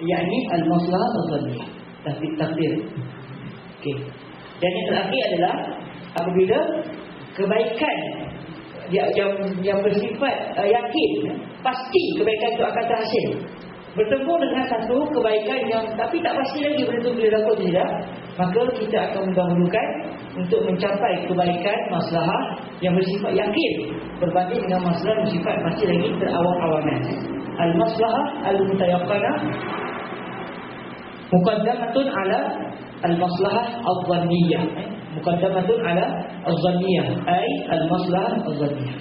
yakni al-maslahah al-dhaniyah, takdir. Okey. Dan yang terakhir adalah apabila kebaikan yang bersifat yakin, pasti kebaikan itu akan terhasil, bertemu dengan satu kebaikan yang tapi tak pasti lagi benda itu bila dapat tidak, maka kita akan mendahulukan untuk mencapai kebaikan maslahah yang bersifat yakin berbanding dengan maslahah bersifat masih lagi terawang-awangan. Al-maslahah al-mutayaqqanah muqaddamatun ala al-maslahah al-dhanniyah. Muqaddamatun ala al-dhanniyah, ay al-maslahah al-dhanniyah.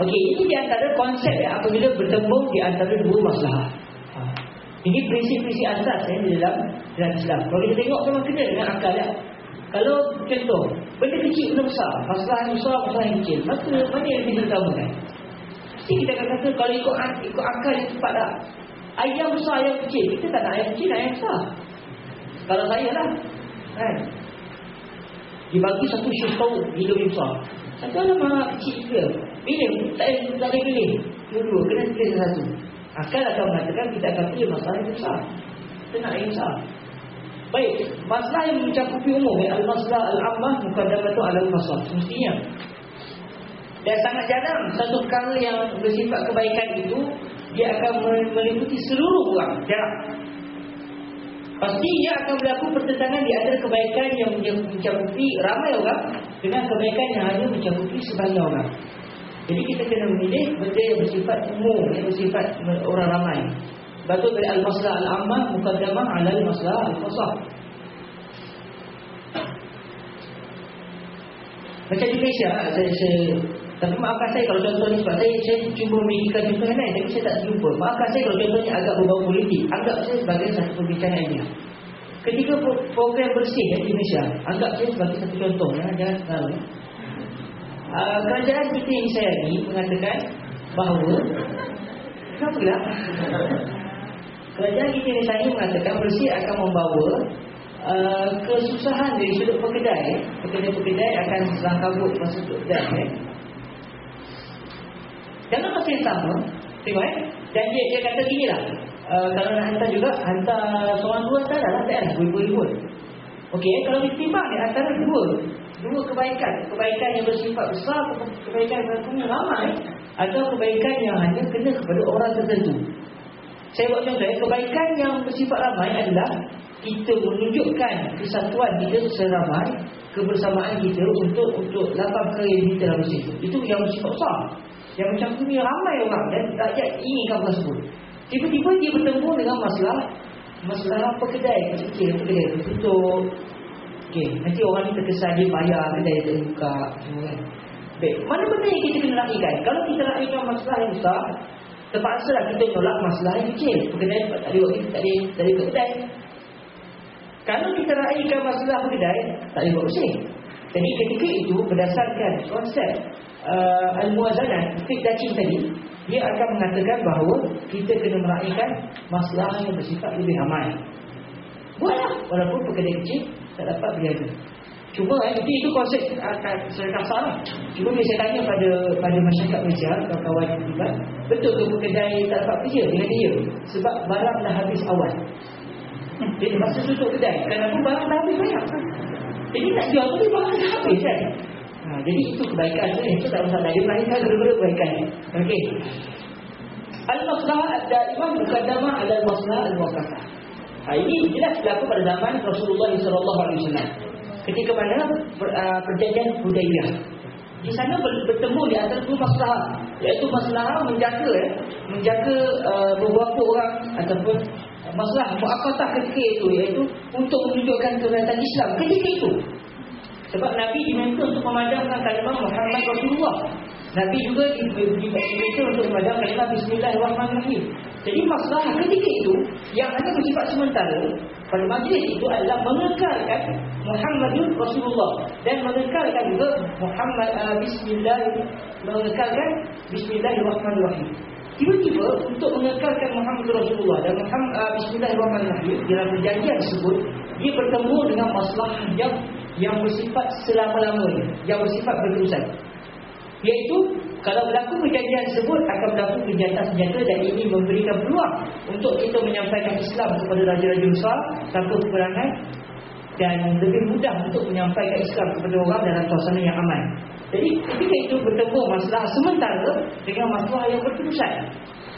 Okey, ini di antara konsep apabila bertemu di antara dua maslahah. Ini prinsip-prinsip asas di dalam Islam. Kalau kita tengok memang kena dengan akal ya. Kalau contoh benda kecil benda besar, masalah yang besar, masalah yang kecil, maka mana yang lebih terutamakan? Mesti kita akan kata kalau ikut akal yang tepat tak. Ayam besar, ayam kecil, kita tak nak ayam kecil, nak ayam besar. Kalau saya lah kan, dibagi satu syukur hidup yang besar, satu ada mahal kecil juga. Pilih, tak boleh pilih dua-dua, kena pilih satu. Akal akan mengatakan kita akan pilih masalah yang besar, kita nak yang besar. Baik, masalah yang mencakupi umum, al-masalah al-ammah muqaddamatu ala al-masalah, semestinya. Dan sangat jarang satu perkara yang bersifat kebaikan itu dia akan meliputi seluruh orang, jarang. Pasti ia akan berlaku pertentangan di antara kebaikan yang mencakupi ramai orang dengan kebaikan yang hanya mencakupi sebahagian orang. Jadi kita kena memilih benda yang bersifat umum, yang bersifat orang ramai. Sebab tu dari al-masalah al-ammah muqaddamah ala al-masalah al-khasah. Macam di Malaysia, tapi maafkan saya kalau contoh ni, sebab saya cuba memikirkan contoh yang lain, tapi saya tak jumpa. Maafkan saya kalau contohnya agak berbau politik. Anggap saya sebagai satu perbincangan ini. Ketika program bersih di Malaysia, anggap saya sebagai satu contoh, jangan salah. Kerajaan kita yang saya ni mengatakan bahawa kenapa pula? Kerajaan kita yang saya mengatakan bersih akan membawa kesusahan dari sudut pekedai. Pekedai-pekedai akan serangkabut masa sudut kedai. Dalam masa yang sama, tengok dan dia kata gini lah, kalau nak hantar juga, hantar seorang dua hantar lah, tak lah, ribu-ribu. Okey, kalau ditimbang di antara dua kebaikan yang bersifat besar, kebaikan yang punya ramai, atau kebaikan yang hanya kena kepada orang tertentu. Saya buat contoh, kebaikan yang bersifat ramai adalah kita menunjukkan kesatuan kita seramai, kebersamaan kita untuk lapang perkara yang kita dalam bersih. Itu yang bersifat besar, yang macam ni ramai orang dan rakyat inginkan tersebut. Tiba-tiba dia bertemu dengan masalah pekedai kecil-kecil, pekedai tertutup. Okey, nanti orang ni terkesan dia bayar, kedai dia terbuka, semua kan. Baik, mana benda yang kita kena raihkan? Kalau kita raihkan masalah yang besar, terpaksalah kita tolak masalah yang kecil. Pekedai tak ada kedai. Kalau kita raihkan masalah pekedai, tak boleh buat bersih. Jadi ketika itu berdasarkan konsep al-muwazanah fit dacing tadi, dia akan mengatakan bahawa kita kena meraihkan masalah yang bersifat lebih ramai. Buatlah, walaupun pekedai kecil tak dapat berniaga. Cuma itu konsep secara kasar lah. Cuma bila saya tanya pada masyarakat Malaysia, kawan-kawan juga, betul ke pekedai tak dapat kerja dengan dia sebab barang dah habis awal. Jadi masa tutup kedai, kenapa barang dah habis banyak? Jadi nak jual tu barang dah habis kan? Jadi itu kebaikan tu, itu tak masalah. Dia melahirkan dua-dua kebaikan. Okey. Al-maslahah ad-daimah muqaddamah ala al-maslahah al-muwaqqatah. Ini jelas berlaku pada zaman Rasulullah SAW. Ketika mana perjanjian Hudaybiyah. Di sana bertemu di antara dua maslahah, iaitu maslahah menjaga beberapa orang, ataupun masalah muakkatah ketika itu, iaitu untuk menunjukkan kebenaran Islam ketika itu. Sebab Nabi diminta untuk memadamkan kalimah Muhammad Rasulullah. Nabi juga diminta untuk memadamkan kalimah Bismillahirrahmanirrahim. Jadi masalah ketika itu yang hanya bersifat sementara pada majlis itu adalah mengekalkan Muhammadun Rasulullah dan mengekalkan juga mengekalkan Bismillahirrahmanirrahim. Tiba-tiba untuk mengekalkan Muhammad Rasulullah dan Bismillahirrahmanirrahim dalam perjanjian tersebut, dia bertemu dengan masalah yang bersifat selama-lamanya, yang bersifat berterusan, iaitu Kalau berlaku perjanjian tersebut, akan berlaku gencatan senjata, dan ini memberikan peluang untuk kita menyampaikan Islam kepada raja-raja besar tanpa kekurangan, dan lebih mudah untuk menyampaikan Islam kepada orang dalam suasana yang aman. Jadi ketika itu bertemu masalah sementara dengan masalah yang berterusan,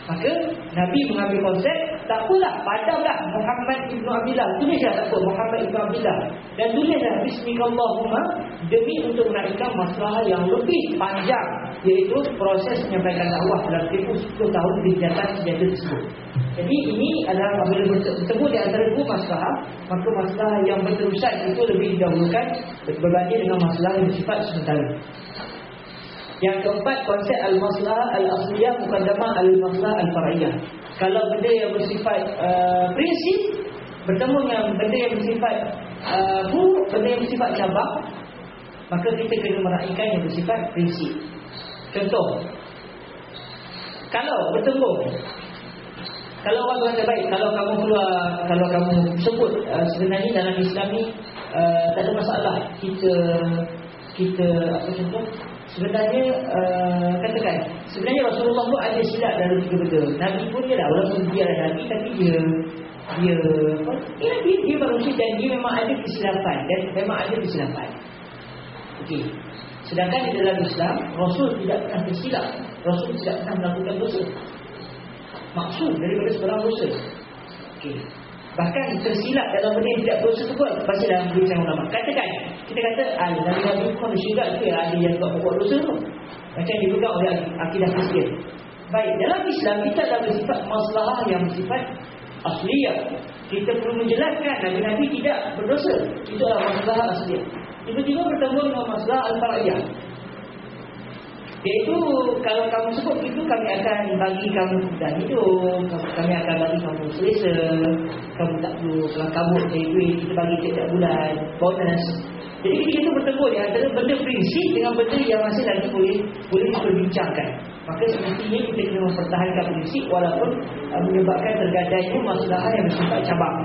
maka Nabi mengambil konsep, tak apalah, padamlah Muhammad Ibn Abdillah, tulislah tak apa, Muhammad Ibn Abdillah, dan tulislah Bismillahumma, demi untuk menaikkan masalah yang lebih panjang, iaitu proses menyampaikan dakwah dalam tempoh 10 tahun gencatan senjata tersebut. Jadi ini adalah apabila bertemu di antara dua masalah, maka masalah yang berterusan itu lebih didahulukan berbanding dengan masalah yang bersifat sementara. Yang keempat, konsep al-maslahah al-asliyah muqaddamah al-maslahah al-far'iyah. Kalau benda yang bersifat prinsip bertemu dengan benda yang bersifat benda yang bersifat cabang, maka kita kena meraihkan yang bersifat prinsip. Contoh, kalau bertemu, kalau orang kata baik, kalau kamu keluar, kalau kamu sebut sebenarnya dalam Islam ni tak ada masalah, kita apa contoh, sebenarnya katakan sebenarnya Rasulullah pun ada silap dalam 3 benda. Nabi pun dia dah, walaupun dia adalah Nabi, tapi dia manusia, dan dia memang ada kesilapan, dan memang ada kesilapan. Okey. Sedangkan di dalam Islam, Rasul tidak pernah tersilap, Rasul tidak pernah melakukan dosa, maksud daripada sebarang dosa. Okey. Bahkan tersilap dalam benda yang tidak dosa tu pun pasti dalam bincang ulama. Katakan, kita kata Nabi pun silap ke, ada yang buat dosa tu, macam dipegang oleh akidah Kristian. Baik, dalam Islam kita ada bersifat maslahah yang bersifat asliyah. Kita perlu menjelaskan Nabi-Nabi tidak berdosa, itu adalah maslahah asliyah. Tiba-tiba bertemu dengan masalah al-far'iyah, iaitu kalau kamu sebut itu, kami akan bagi kamu kemudahan hidup, kami akan bagi kamu selesa, kamu tak perlu kelang kabut cari duit, kita bagi tiap bulan bonus. Jadi ketika itu bertemu di antara benda prinsip dengan benda yang masih lagi boleh diperbincangkan, maka semestinya kita kena mempertahankan prinsip walaupun menyebabkan tergadainya masalah yang bersifat cabang,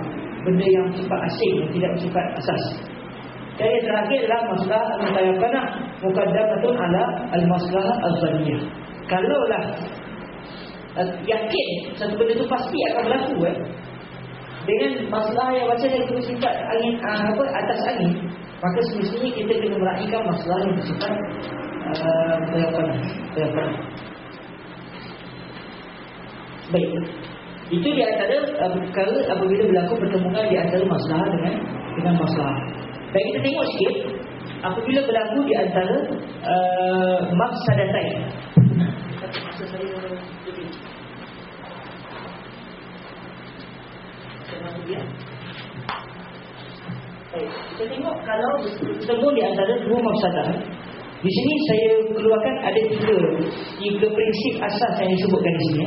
benda yang bersifat asing, yang tidak bersifat asas. Dan yang terakhir adalah masalah al-mutayaqqanah muqaddamatun ala al-maslahah az-zanniyah. Kalaulah yakin satu benda itu pasti akan berlaku dengan masalah yang macam yang bersifat angin, atas angin, maka semestinya kita kena meraihkan masalah yang bersifat mutayaqqanah. Baik, itu di antara perkara apabila berlaku pertemuan di antara masalah dengan masalah. Dan kita tengok sikit apabila berlaku di antara mafsadatain. Masa saya baik, kita tengok kalau bertemu di antara dua mafsadah. Di sini saya keluarkan ada tiga prinsip asas yang disebutkan di sini.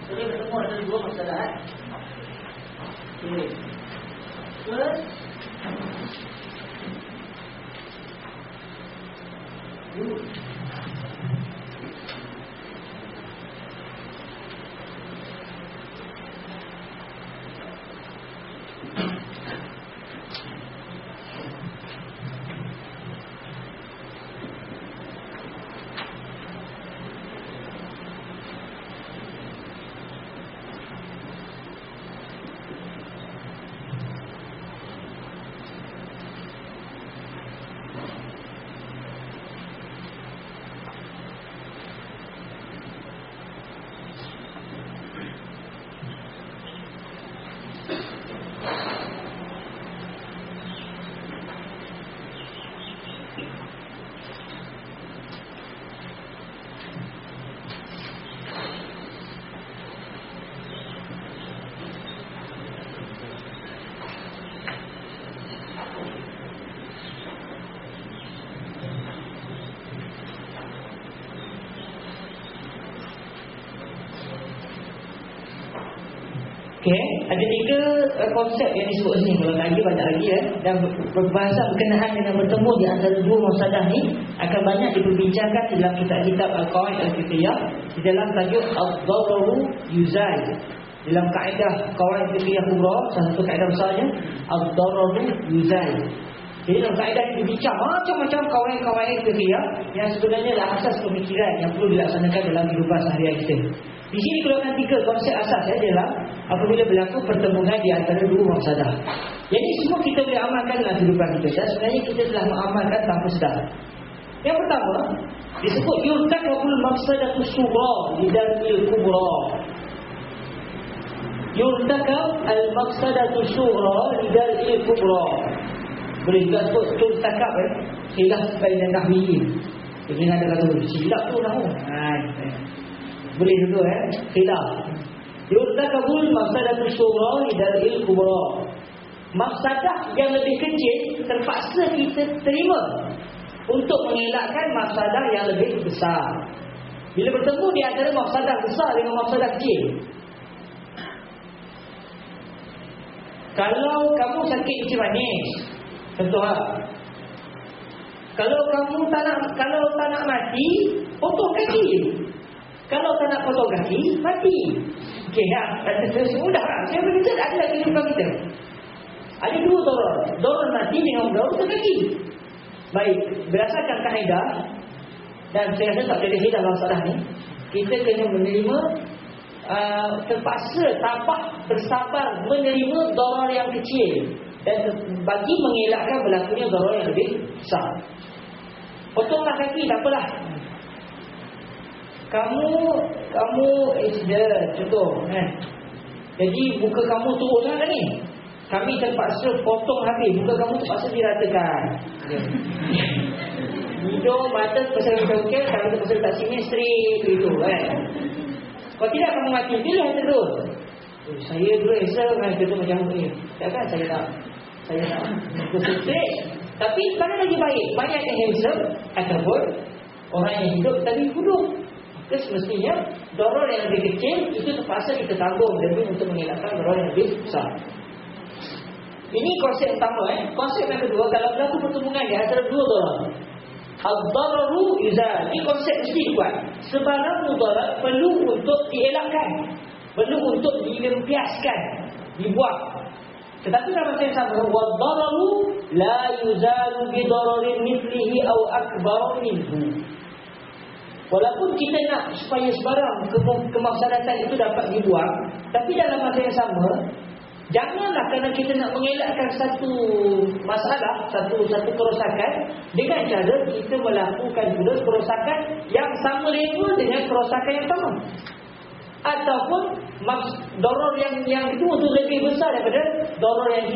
Jadi bertemu ada dua masalah. First, Okey, ada 3 konsep yang disebut sini. Kalau lagi banyak lagi dan berbahasa berkenaan dengan bertemu di antara dua mafsadah ni akan banyak diperbincangkan dalam kitab-kitab Al-Qawaid Al-Fiqhiyah di dalam tajuk Ad-Dararu Yuzal. Dalam kaedah Qawaid Fiqhiyah Kubra, salah satu kaedah besarnya Ad-Dararu Yuzal. Jadi dalam kaedah ini dibincang macam-macam kawaid-kawaid fiqhiyah yang sebenarnya adalah asas pemikiran yang perlu dilaksanakan dalam kehidupan seharian kita. Di sini keluarkan 3 konsep asas adalah apabila berlaku pertemuan di antara dua mafsadah. Jadi semua kita boleh amalkan dalam kehidupan kita dan sebenarnya kita telah mengamalkan tanpa sedar. Yang pertama disebut yurtakabul mafsadatu sughra lidalil kubra. Yurtakab al-mafsadatu sughra lidalil kubra. Boleh juga sebut turtakab khilaf bainan nahwiyin. Jadi ada kata silap tu tahu. Boleh juga khilaf. Yurtakabul mafsadatu sughra lidalil kubra. Mafsadah yang lebih kecil terpaksa kita terima untuk mengelakkan mafsadah yang lebih besar. Bila bertemu di antara mafsadah besar dengan mafsadah kecil, kalau kamu sakit kencing manis, contoh kalau kamu tak nak mati, potong kaki. Kalau tak nak potong kaki, mati. Okey mudah lah. Saya berkata ada lagi kehidupan kita. Ada 2 darar. Darar mati dengan darar potong kaki. Baik, berdasarkan kaedah, dan saya rasa tak ada kaedah dalam masalah ni, kita kena menerima, terpaksa tabah bersabar menerima darar yang kecil dan bagi mengelakkan berlakunya darar yang lebih besar. Potonglah kaki, tak apalah. Kamu accident contoh jadi muka kamu turun lah ni. Kami terpaksa potong habis, muka kamu terpaksa diratakan. Hidung, mata terpaksa okey, kami terpaksa letak sini straight begitu Kalau tidak kamu mati, pilih yang terus. Saya dulu itu macam ni. Takkan saya nak muka straight. Tapi mana lagi baik? Banyak yang handsome ataupun orang yang hidup tapi bodoh. Semestinya darar yang lebih kecil itu terpaksa kita tanggung demi untuk mengelakkan darar yang lebih besar. Ini konsep pertama. Konsep yang kedua, kalau berlaku pertemuan di antara 2 darar, ad-dararu yuzal. Ini konsep mesti dibuat. Sebarang mudarat perlu untuk dielakkan, perlu untuk dilempiaskan, dibuat. Tetapi dalam masa yang sama, wad-dararu la yuzalu bi dararin mithlihi aw akbar minhu. Walaupun kita nak supaya sebarang kemafsadatan itu dapat dibuang, tapi dalam masa yang sama, janganlah kerana kita nak mengelakkan satu masalah, satu kerosakan, dengan cara kita melakukan pula kerosakan yang sama level dengan kerosakan yang sama, ataupun darar yang itu untuk lebih besar daripada darar yang